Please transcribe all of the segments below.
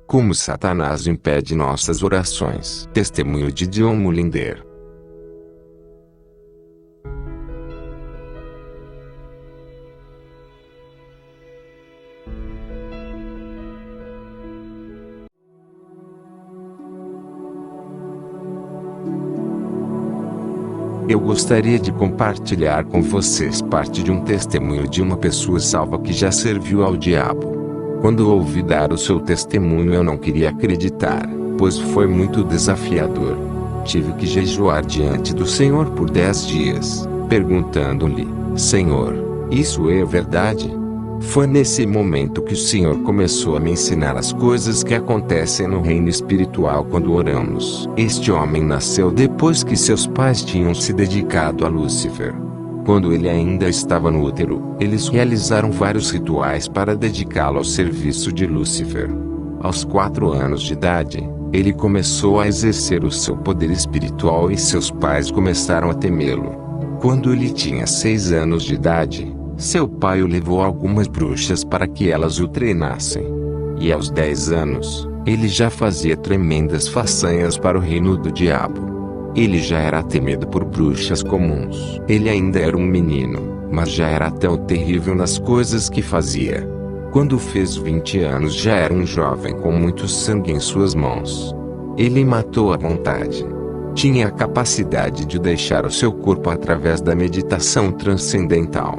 Como Satanás impede nossas orações. Testemunho de John Mulinder. Eu gostaria de compartilhar com vocês parte de um testemunho de uma pessoa salva que já serviu ao diabo. Quando ouvi dar o seu testemunho, eu não queria acreditar, pois foi muito desafiador. Tive que jejuar diante do Senhor por 10 dias, perguntando-lhe: Senhor, isso é verdade? Foi nesse momento que o Senhor começou a me ensinar as coisas que acontecem no reino espiritual quando oramos. Este homem nasceu depois que seus pais tinham se dedicado a Lúcifer. Quando ele ainda estava no útero, eles realizaram vários rituais para dedicá-lo ao serviço de Lúcifer. Aos 4 anos de idade, ele começou a exercer o seu poder espiritual e seus pais começaram a temê-lo. Quando ele tinha 6 anos de idade, seu pai o levou a algumas bruxas para que elas o treinassem. E aos 10 anos, ele já fazia tremendas façanhas para o reino do diabo. Ele já era temido por bruxas comuns. Ele ainda era um menino, mas já era tão terrível nas coisas que fazia. Quando fez 20 anos, já era um jovem com muito sangue em suas mãos. Ele matou à vontade. Tinha a capacidade de deixar o seu corpo através da meditação transcendental.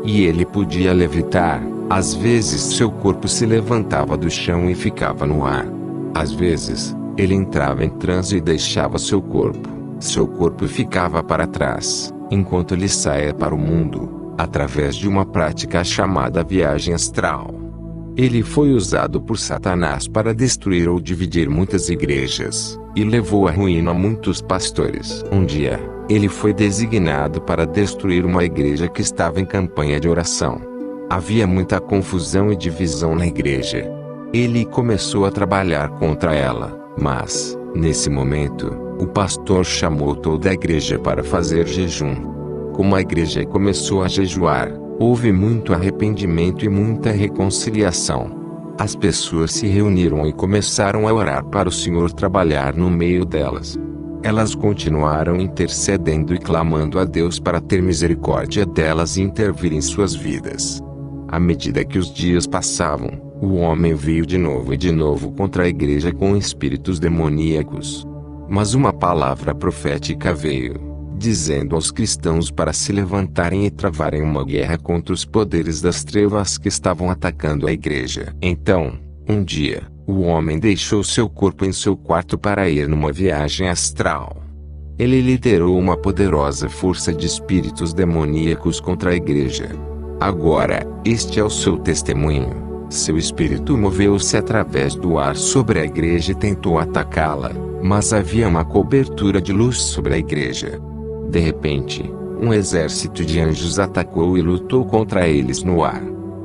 E ele podia levitar. Às vezes seu corpo se levantava do chão e ficava no ar. Às vezes, ele entrava em transe e deixava seu corpo. Seu corpo ficava para trás, enquanto ele saía para o mundo, através de uma prática chamada viagem astral. Ele foi usado por Satanás para destruir ou dividir muitas igrejas, e levou à ruína muitos pastores. Um dia, ele foi designado para destruir uma igreja que estava em campanha de oração. Havia muita confusão e divisão na igreja. Ele começou a trabalhar contra ela, mas, nesse momento, o pastor chamou toda a igreja para fazer jejum. Como a igreja começou a jejuar, houve muito arrependimento e muita reconciliação. As pessoas se reuniram e começaram a orar para o Senhor trabalhar no meio delas. Elas continuaram intercedendo e clamando a Deus para ter misericórdia delas e intervir em suas vidas. À medida que os dias passavam, o homem veio de novo e de novo contra a igreja com espíritos demoníacos. Mas uma palavra profética veio, dizendo aos cristãos para se levantarem e travarem uma guerra contra os poderes das trevas que estavam atacando a igreja. Então, um dia, o homem deixou seu corpo em seu quarto para ir numa viagem astral. Ele liderou uma poderosa força de espíritos demoníacos contra a igreja. Agora, este é o seu testemunho. Seu espírito moveu-se através do ar sobre a igreja e tentou atacá-la, mas havia uma cobertura de luz sobre a igreja. De repente, um exército de anjos atacou e lutou contra eles no ar.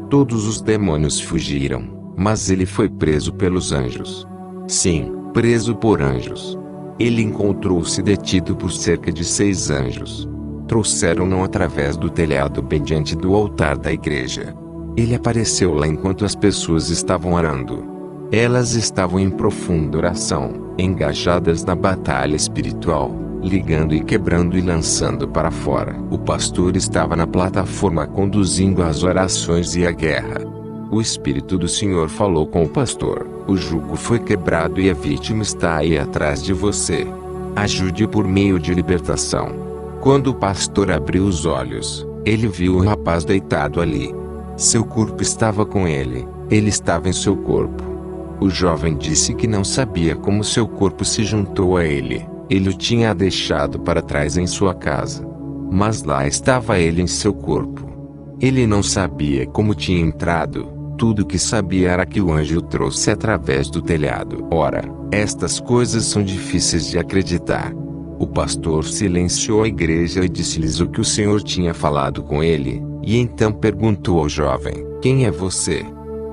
Todos os demônios fugiram. Mas ele foi preso pelos anjos. Sim, preso por anjos. Ele encontrou-se detido por cerca de 6 anjos. Trouxeram-no através do telhado bem diante do altar da igreja. Ele apareceu lá enquanto as pessoas estavam orando. Elas estavam em profunda oração, engajadas na batalha espiritual, ligando e quebrando e lançando para fora. O pastor estava na plataforma conduzindo as orações e a guerra. O Espírito do Senhor falou com o pastor: o jugo foi quebrado e a vítima está aí atrás de você. Ajude por meio de libertação. Quando o pastor abriu os olhos, ele viu o rapaz deitado ali. Seu corpo estava com ele, ele estava em seu corpo. O jovem disse que não sabia como seu corpo se juntou a ele, ele o tinha deixado para trás em sua casa. Mas lá estava ele em seu corpo. Ele não sabia como tinha entrado. Tudo que sabia era que o anjo o trouxe através do telhado. Ora, estas coisas são difíceis de acreditar. O pastor silenciou a igreja e disse-lhes o que o Senhor tinha falado com ele, e então perguntou ao jovem: quem é você?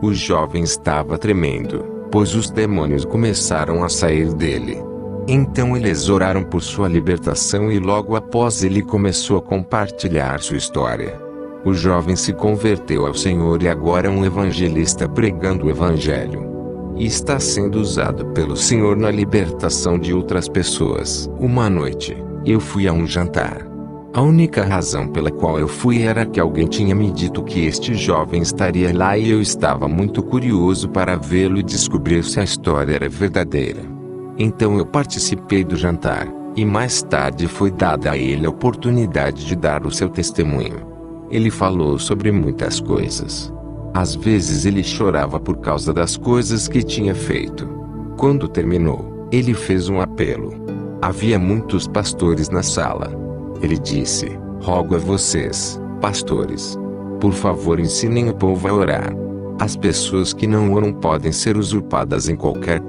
O jovem estava tremendo, pois os demônios começaram a sair dele. Então eles oraram por sua libertação e logo após ele começou a compartilhar sua história. O jovem se converteu ao Senhor e agora é um evangelista pregando o evangelho. e está sendo usado pelo Senhor na libertação de outras pessoas. Uma noite, eu fui a um jantar. A única razão pela qual eu fui era que alguém tinha me dito que este jovem estaria lá e eu estava muito curioso para vê-lo e descobrir se a história era verdadeira. Então eu participei do jantar, e mais tarde foi dada a ele a oportunidade de dar o seu testemunho. Ele falou sobre muitas coisas. Às vezes ele chorava por causa das coisas que tinha feito. Quando terminou, ele fez um apelo. Havia muitos pastores na sala. Ele disse: "Rogo a vocês, pastores, por favor ensinem o povo a orar. As pessoas que não oram podem ser usurpadas em qualquer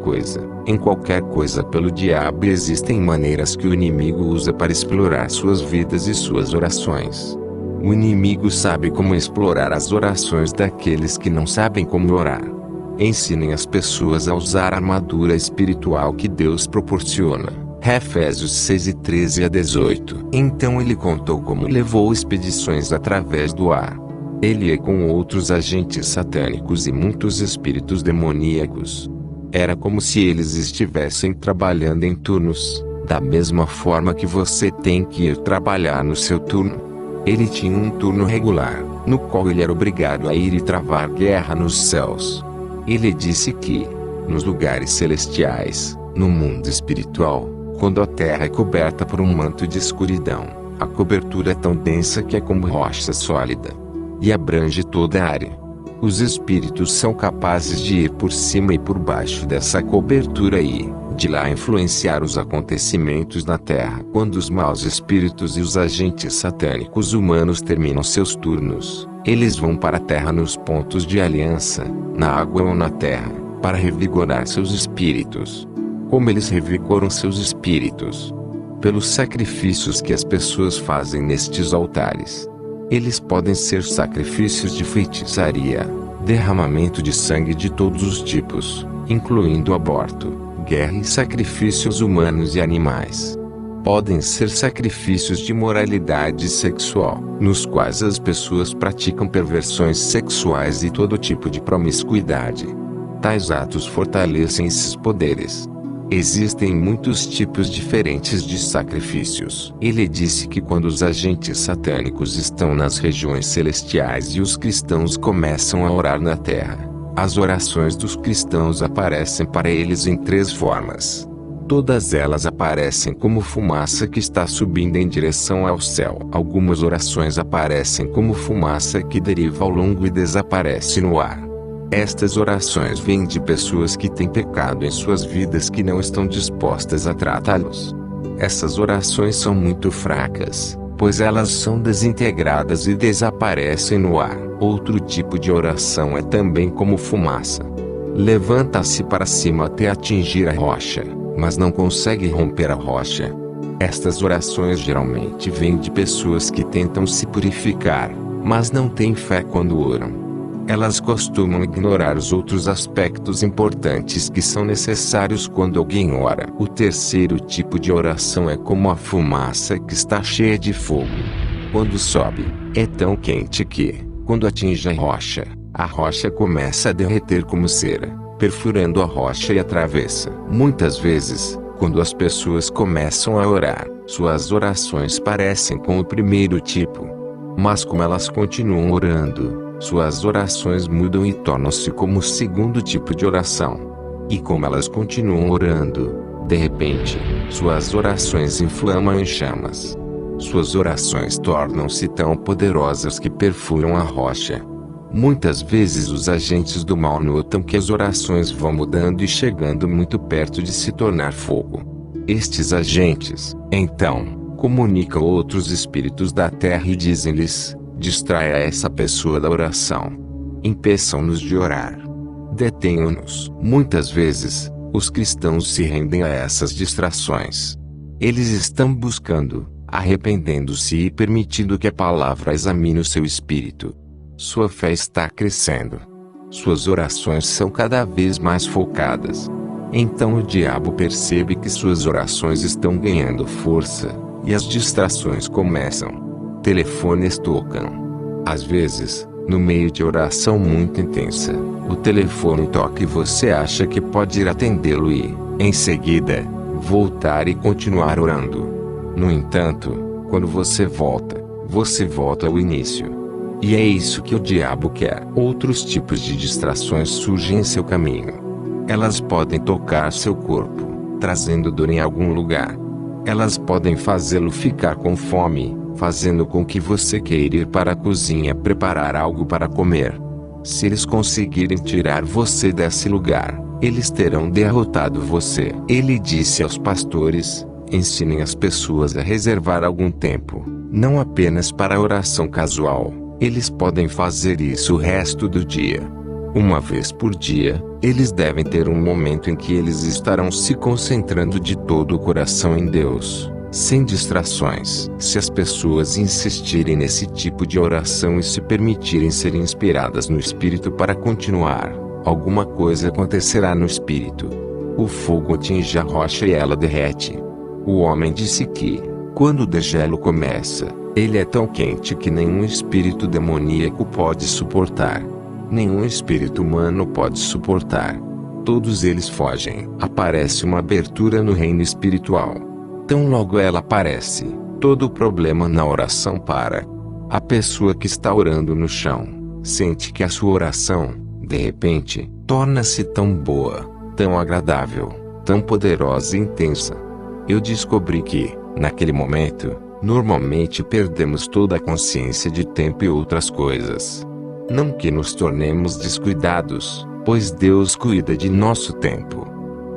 coisa pelo diabo e existem maneiras que o inimigo usa para explorar suas vidas e suas orações. O inimigo sabe como explorar as orações daqueles que não sabem como orar. Ensinem as pessoas a usar a armadura espiritual que Deus proporciona." Efésios 6:13-18. Então ele contou como levou expedições através do ar. Ele ia com outros agentes satânicos e muitos espíritos demoníacos. Era como se eles estivessem trabalhando em turnos, da mesma forma que você tem que ir trabalhar no seu turno. Ele tinha um turno regular, no qual ele era obrigado a ir e travar guerra nos céus. Ele disse que, nos lugares celestiais, no mundo espiritual, quando a terra é coberta por um manto de escuridão, a cobertura é tão densa que é como rocha sólida, e abrange toda a área. Os espíritos são capazes de ir por cima e por baixo dessa cobertura e, de lá, influenciar os acontecimentos na terra. Quando os maus espíritos e os agentes satânicos humanos terminam seus turnos, eles vão para a terra nos pontos de aliança, na água ou na terra, para revigorar seus espíritos. Como eles revigoram seus espíritos? Pelos sacrifícios que as pessoas fazem nestes altares. Eles podem ser sacrifícios de feitiçaria, derramamento de sangue de todos os tipos, incluindo aborto, guerra e sacrifícios humanos e animais. Podem ser sacrifícios de moralidade sexual, nos quais as pessoas praticam perversões sexuais e todo tipo de promiscuidade. Tais atos fortalecem esses poderes. Existem muitos tipos diferentes de sacrifícios. Ele disse que quando os agentes satânicos estão nas regiões celestiais e os cristãos começam a orar na terra, as orações dos cristãos aparecem para eles em 3 formas. Todas elas aparecem como fumaça que está subindo em direção ao céu. Algumas orações aparecem como fumaça que deriva ao longo e desaparece no ar. Estas orações vêm de pessoas que têm pecado em suas vidas que não estão dispostas a tratá-los. Essas orações são muito fracas, pois elas são desintegradas e desaparecem no ar. Outro tipo de oração é também como fumaça. Levanta-se para cima até atingir a rocha, mas não consegue romper a rocha. Estas orações geralmente vêm de pessoas que tentam se purificar, mas não têm fé quando oram. Elas costumam ignorar os outros aspectos importantes que são necessários quando alguém ora. O terceiro tipo de oração é como a fumaça que está cheia de fogo. Quando sobe, é tão quente que, quando atinge a rocha começa a derreter como cera, perfurando a rocha e atravessa. Muitas vezes, quando as pessoas começam a orar, suas orações parecem com o primeiro tipo. Mas como elas continuam orando, suas orações mudam e tornam-se como o segundo tipo de oração. E como elas continuam orando, de repente, suas orações inflamam em chamas. Suas orações tornam-se tão poderosas que perfuram a rocha. Muitas vezes os agentes do mal notam que as orações vão mudando e chegando muito perto de se tornar fogo. Estes agentes, então, comunicam outros espíritos da terra e dizem-lhes: distraia essa pessoa da oração. Impeçam-nos de orar. Detenham-nos. Muitas vezes, os cristãos se rendem a essas distrações. Eles estão buscando, arrependendo-se e permitindo que a palavra examine o seu espírito. Sua fé está crescendo. Suas orações são cada vez mais focadas. Então o diabo percebe que suas orações estão ganhando força, e as distrações começam. Telefones tocam. Às vezes, No meio de oração muito intensa, o telefone toca e você acha que pode ir atendê-lo e, em seguida, voltar e continuar orando. No entanto, quando você volta ao início. E é isso que o diabo quer. Outros tipos de distrações surgem em seu caminho. Elas podem tocar seu corpo, trazendo dor em algum lugar. Elas podem fazê-lo ficar com fome, fazendo com que você queira ir para a cozinha preparar algo para comer. Se eles conseguirem tirar você desse lugar, eles terão derrotado você. Ele disse aos pastores: ensinem as pessoas a reservar algum tempo, não apenas para a oração casual. Eles podem fazer isso o resto do dia. Uma vez por dia, eles devem ter um momento em que eles estarão se concentrando de todo o coração em Deus, sem distrações. Se as pessoas insistirem nesse tipo de oração e se permitirem ser inspiradas no Espírito para continuar, alguma coisa acontecerá no Espírito. O fogo atinge a rocha e ela derrete. O homem disse que, quando o degelo começa, ele é tão quente que nenhum espírito demoníaco pode suportar. Nenhum espírito humano pode suportar. Todos eles fogem. Aparece uma abertura no reino espiritual. Tão logo ela aparece, todo o problema na oração para. A pessoa que está orando no chão, sente que a sua oração, de repente, torna-se tão boa, tão agradável, tão poderosa e intensa. Eu descobri que, naquele momento, normalmente perdemos toda a consciência de tempo e outras coisas. Não que nos tornemos descuidados, pois Deus cuida de nosso tempo.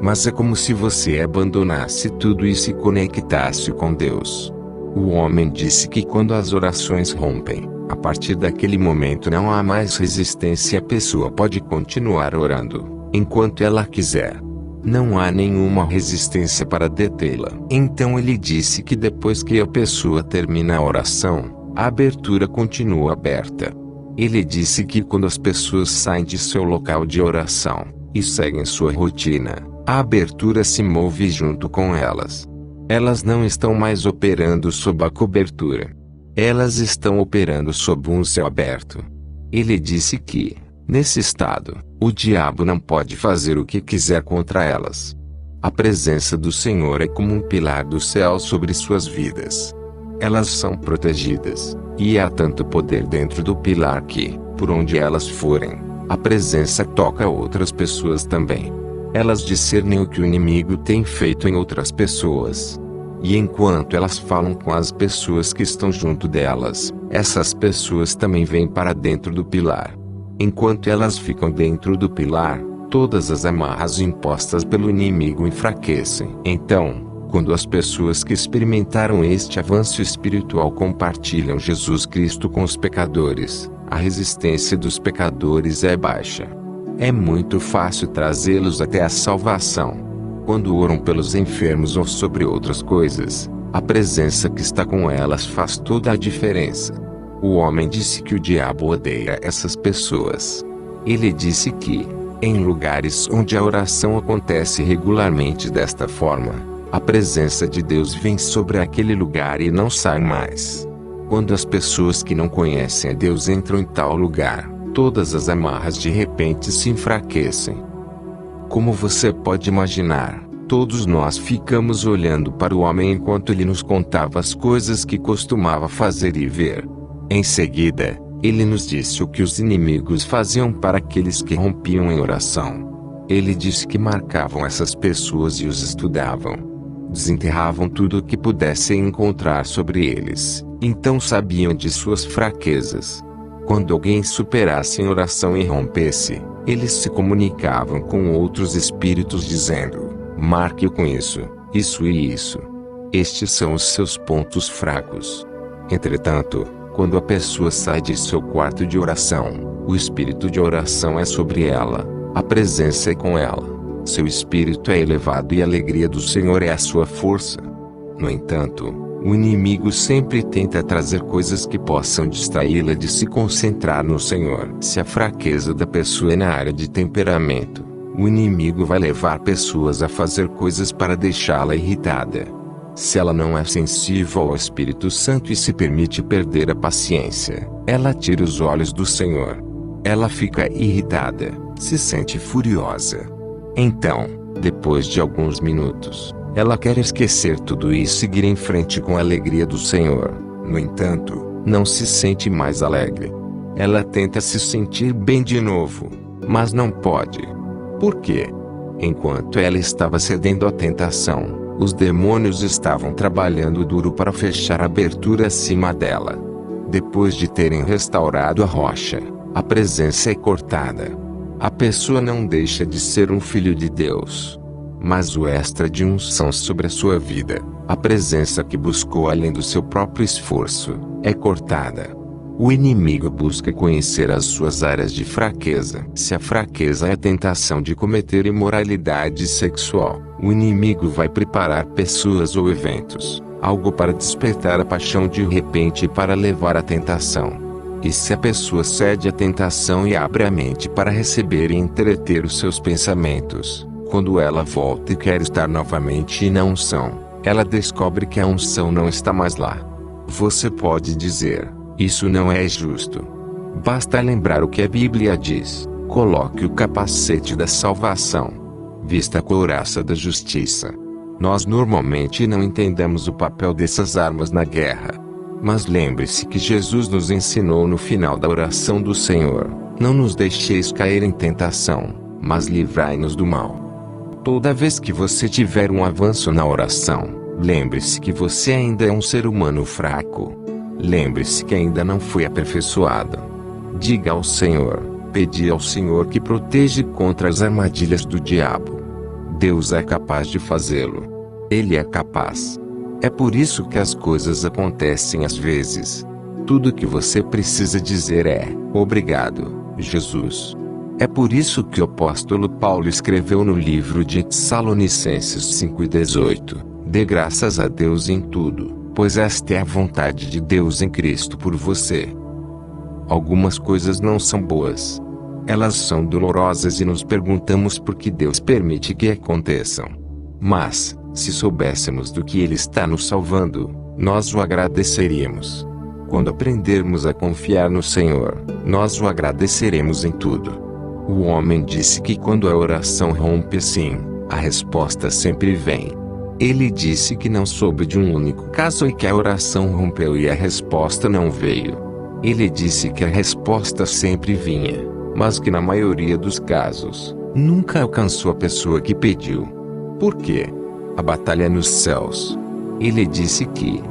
Mas é como se você abandonasse tudo e se conectasse com Deus. O homem disse que quando as orações rompem, a partir daquele momento não há mais resistência e a pessoa pode continuar orando, enquanto ela quiser. Não há nenhuma resistência para detê-la. Então ele disse que depois que a pessoa termina a oração, a abertura continua aberta. Ele disse que quando as pessoas saem de seu local de oração, e seguem sua rotina, a abertura se move junto com elas. Elas não estão mais operando sob a cobertura. Elas estão operando sob um céu aberto. Ele disse que, nesse estado, o diabo não pode fazer o que quiser contra elas. A presença do Senhor é como um pilar do céu sobre suas vidas. Elas são protegidas, e há tanto poder dentro do pilar que, por onde elas forem, a presença toca outras pessoas também. Elas discernem o que o inimigo tem feito em outras pessoas. E enquanto elas falam com as pessoas que estão junto delas, essas pessoas também vêm para dentro do pilar. Enquanto elas ficam dentro do pilar, todas as amarras impostas pelo inimigo enfraquecem. Então, quando as pessoas que experimentaram este avanço espiritual compartilham Jesus Cristo com os pecadores, a resistência dos pecadores é baixa. É muito fácil trazê-los até a salvação. Quando oram pelos enfermos ou sobre outras coisas, a presença que está com elas faz toda a diferença. O homem disse que o diabo odeia essas pessoas. Ele disse que, em lugares onde a oração acontece regularmente desta forma, a presença de Deus vem sobre aquele lugar e não sai mais. Quando as pessoas que não conhecem a Deus entram em tal lugar, todas as amarras de repente se enfraquecem. Como você pode imaginar, todos nós ficamos olhando para o homem enquanto ele nos contava as coisas que costumava fazer e ver. Em seguida, ele nos disse o que os inimigos faziam para aqueles que rompiam em oração. Ele disse que marcavam essas pessoas e os estudavam. Desenterravam tudo o que pudessem encontrar sobre eles, então sabiam de suas fraquezas. Quando alguém superasse em oração e rompesse, eles se comunicavam com outros espíritos dizendo: marque com isso, isso e isso. Estes são os seus pontos fracos. Entretanto, quando a pessoa sai de seu quarto de oração, o espírito de oração é sobre ela, a presença é com ela, seu espírito é elevado e a alegria do Senhor é a sua força. No entanto, o inimigo sempre tenta trazer coisas que possam distraí-la de se concentrar no Senhor. Se a fraqueza da pessoa é na área de temperamento, o inimigo vai levar pessoas a fazer coisas para deixá-la irritada. Se ela não é sensível ao Espírito Santo e se permite perder a paciência, ela tira os olhos do Senhor. Ela fica irritada, se sente furiosa. Então, depois de alguns minutos, ela quer esquecer tudo e seguir em frente com a alegria do Senhor. No entanto, não se sente mais alegre. Ela tenta se sentir bem de novo, mas não pode. Por quê? Enquanto ela estava cedendo à tentação, os demônios estavam trabalhando duro para fechar a abertura acima dela. Depois de terem restaurado a rocha, a presença é cortada. A pessoa não deixa de ser um filho de Deus. Mas o extra de unção sobre a sua vida, a presença que buscou além do seu próprio esforço, é cortada. O inimigo busca conhecer as suas áreas de fraqueza. Se a fraqueza é a tentação de cometer imoralidade sexual, o inimigo vai preparar pessoas ou eventos, algo para despertar a paixão de repente e para levar à tentação. E se a pessoa cede à tentação e abre a mente para receber e entreter os seus pensamentos, quando ela volta e quer estar novamente na unção, ela descobre que a unção não está mais lá. Você pode dizer: isso não é justo. Basta lembrar o que a Bíblia diz: coloque o capacete da salvação, vista a couraça da justiça. Nós normalmente não entendemos o papel dessas armas na guerra. Mas lembre-se que Jesus nos ensinou no final da oração do Senhor: não nos deixeis cair em tentação, mas livrai-nos do mal. Toda vez que você tiver um avanço na oração, lembre-se que você ainda é um ser humano fraco. Lembre-se que ainda não foi aperfeiçoado. Diga ao Senhor, pedi ao Senhor que proteja contra as armadilhas do diabo. Deus é capaz de fazê-lo. Ele é capaz. É por isso que as coisas acontecem às vezes. Tudo o que você precisa dizer é: obrigado, Jesus. É por isso que o apóstolo Paulo escreveu no livro de Tessalonicenses 5:18: dê graças a Deus em tudo, pois esta é a vontade de Deus em Cristo por você. Algumas coisas não são boas. Elas são dolorosas e nos perguntamos por que Deus permite que aconteçam. Mas, se soubéssemos do que Ele está nos salvando, nós o agradeceríamos. Quando aprendermos a confiar no Senhor, nós o agradeceremos em tudo. O homem disse que quando a oração rompe assim, a resposta sempre vem. Ele disse que não soube de um único caso em que a oração rompeu e a resposta não veio. Ele disse que a resposta sempre vinha, mas que na maioria dos casos, nunca alcançou a pessoa que pediu. Por quê? A batalha nos céus. Ele disse que,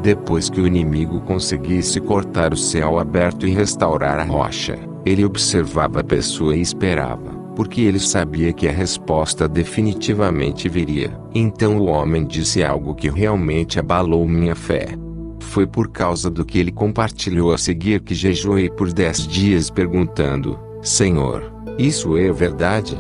depois que o inimigo conseguisse cortar o céu aberto e restaurar a rocha, ele observava a pessoa e esperava, porque ele sabia que a resposta definitivamente viria. Então o homem disse algo que realmente abalou minha fé. Foi por causa do que ele compartilhou a seguir que jejuei por 10 dias perguntando: Senhor, isso é verdade?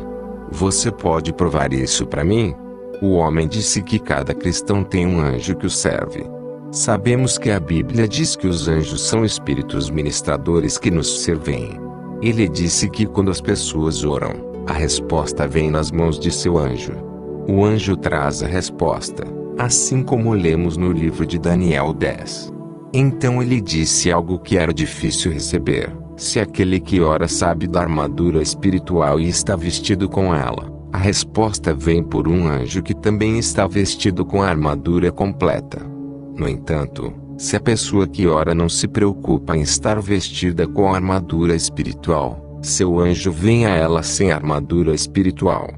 Você pode provar isso para mim? O homem disse que cada cristão tem um anjo que o serve. Sabemos que a Bíblia diz que os anjos são espíritos ministradores que nos servem. Ele disse que quando as pessoas oram, a resposta vem nas mãos de seu anjo. O anjo traz a resposta, assim como lemos no livro de Daniel 10. Então ele disse algo que era difícil receber: se aquele que ora sabe da armadura espiritual e está vestido com ela, a resposta vem por um anjo que também está vestido com a armadura completa. No entanto, se a pessoa que ora não se preocupa em estar vestida com a armadura espiritual, seu anjo vem a ela sem armadura espiritual.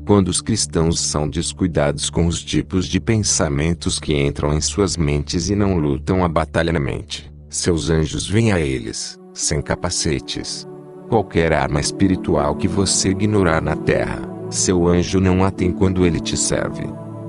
Quando os cristãos são descuidados com os tipos de pensamentos que entram em suas mentes e não lutam a batalha na mente, seus anjos vêm a eles, sem capacetes. Qualquer arma espiritual que você ignorar na terra, seu anjo não a tem quando ele te serve.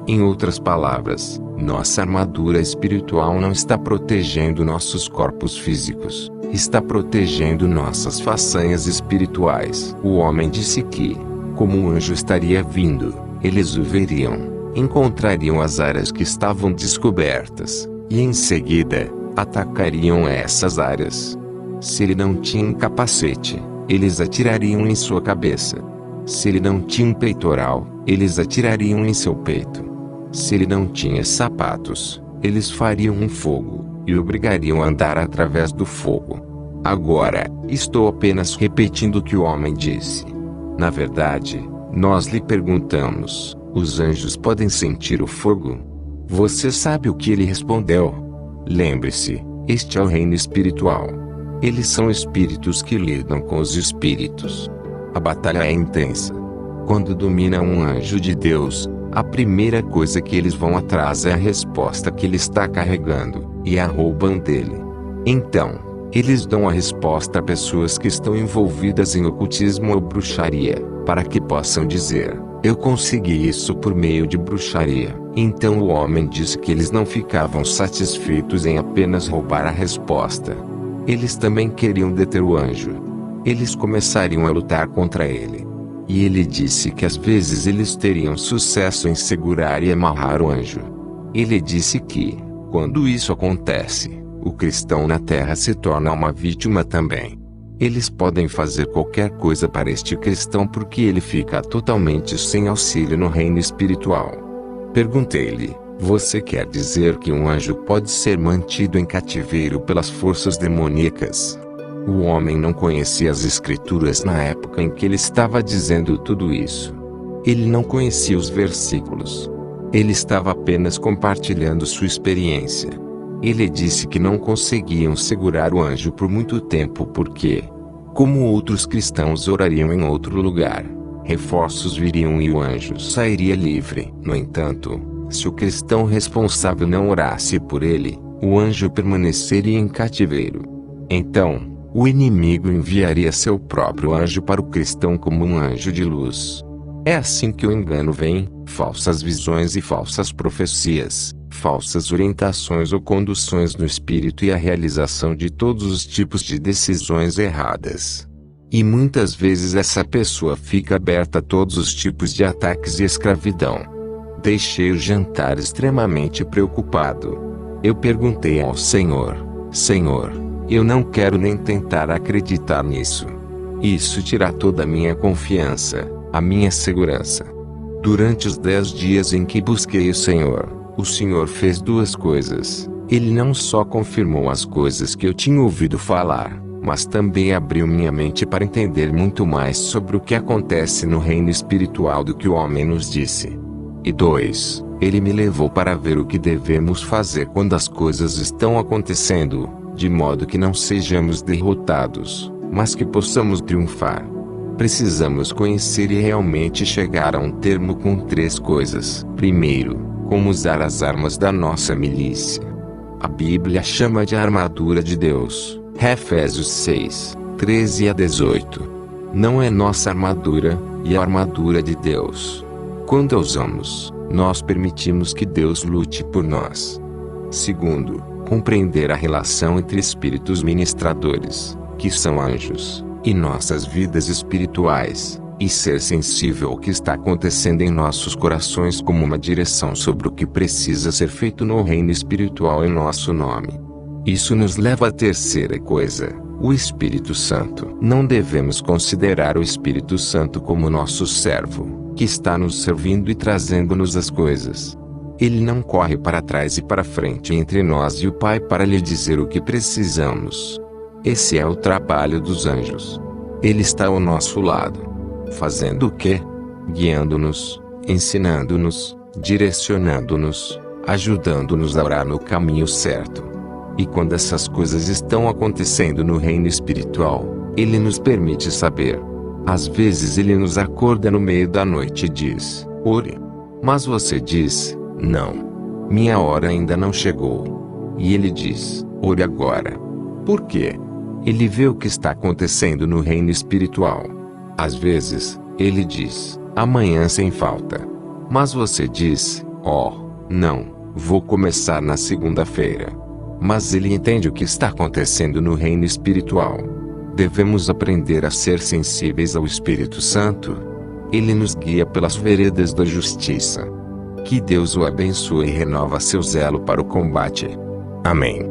Em outras palavras, nossa armadura espiritual não está protegendo nossos corpos físicos, está protegendo nossas façanhas espirituais. O homem disse que, como o anjo estaria vindo, eles o veriam, encontrariam as áreas que estavam descobertas, e em seguida, atacariam essas áreas. Se ele não tinha um capacete, eles atirariam em sua cabeça. Se ele não tinha um peitoral, eles atirariam em seu peito. Se ele não tinha sapatos, eles fariam um fogo, e obrigariam a andar através do fogo. Agora, estou apenas repetindo o que o homem disse. Na verdade, nós lhe perguntamos: os anjos podem sentir o fogo? Você sabe o que ele respondeu? Lembre-se, este é o reino espiritual. Eles são espíritos que lidam com os espíritos. A batalha é intensa. Quando domina um anjo de Deus, a primeira coisa que eles vão atrás é a resposta que ele está carregando, e a roubam dele. Então, eles dão a resposta a pessoas que estão envolvidas em ocultismo ou bruxaria, para que possam dizer: eu consegui isso por meio de bruxaria. Então o homem disse que eles não ficavam satisfeitos em apenas roubar a resposta. Eles também queriam deter o anjo. Eles começariam a lutar contra ele. E ele disse que às vezes eles teriam sucesso em segurar e amarrar o anjo. Ele disse que, quando isso acontece, o cristão na terra se torna uma vítima também. Eles podem fazer qualquer coisa para este cristão porque ele fica totalmente sem auxílio no reino espiritual. Perguntei-lhe: você quer dizer que um anjo pode ser mantido em cativeiro pelas forças demoníacas? O homem não conhecia as escrituras na época em que ele estava dizendo tudo isso. Ele não conhecia os versículos. Ele estava apenas compartilhando sua experiência. Ele disse que não conseguiam segurar o anjo por muito tempo porque, como outros cristãos orariam em outro lugar, reforços viriam e o anjo sairia livre. No entanto, se o cristão responsável não orasse por ele, o anjo permaneceria em cativeiro. Então, o inimigo enviaria seu próprio anjo para o cristão como um anjo de luz. É assim que o engano vem: falsas visões e falsas profecias, falsas orientações ou conduções no espírito e a realização de todos os tipos de decisões erradas. E muitas vezes essa pessoa fica aberta a todos os tipos de ataques e escravidão. Deixei o jantar extremamente preocupado. Eu perguntei ao Senhor: Senhor, eu não quero nem tentar acreditar nisso. Isso tira toda a minha confiança, a minha segurança. Durante os 10 dias em que busquei o Senhor fez duas coisas. Ele não só confirmou as coisas que eu tinha ouvido falar, mas também abriu minha mente para entender muito mais sobre o que acontece no reino espiritual do que o homem nos disse. E 2, ele me levou para ver o que devemos fazer quando as coisas estão acontecendo, de modo que não sejamos derrotados, mas que possamos triunfar. Precisamos conhecer e realmente chegar a um termo com 3 coisas. Primeiro, como usar as armas da nossa milícia. A Bíblia chama de armadura de Deus, Efésios 6, 13 a 18. Não é nossa armadura, e a armadura de Deus. Quando a usamos, nós permitimos que Deus lute por nós. Segundo, compreender a relação entre espíritos ministradores, que são anjos, e nossas vidas espirituais, e ser sensível ao que está acontecendo em nossos corações como uma direção sobre o que precisa ser feito no reino espiritual em nosso nome. Isso nos leva à terceira coisa, o Espírito Santo. Não devemos considerar o Espírito Santo como nosso servo, que está nos servindo e trazendo-nos as coisas. Ele não corre para trás e para frente entre nós e o Pai para lhe dizer o que precisamos. Esse é o trabalho dos anjos. Ele está ao nosso lado. Fazendo o quê? Guiando-nos, ensinando-nos, direcionando-nos, ajudando-nos a orar no caminho certo. E quando essas coisas estão acontecendo no reino espiritual, ele nos permite saber. Às vezes ele nos acorda no meio da noite e diz: ore. Mas você diz: não. Minha hora ainda não chegou. E ele diz: ore agora. Por quê? Ele vê o que está acontecendo no reino espiritual. Às vezes, ele diz: amanhã sem falta. Mas você diz: não, vou começar na segunda-feira. Mas ele entende o que está acontecendo no reino espiritual. Devemos aprender a ser sensíveis ao Espírito Santo. Ele nos guia pelas veredas da justiça. Que Deus o abençoe e renova seu zelo para o combate. Amém.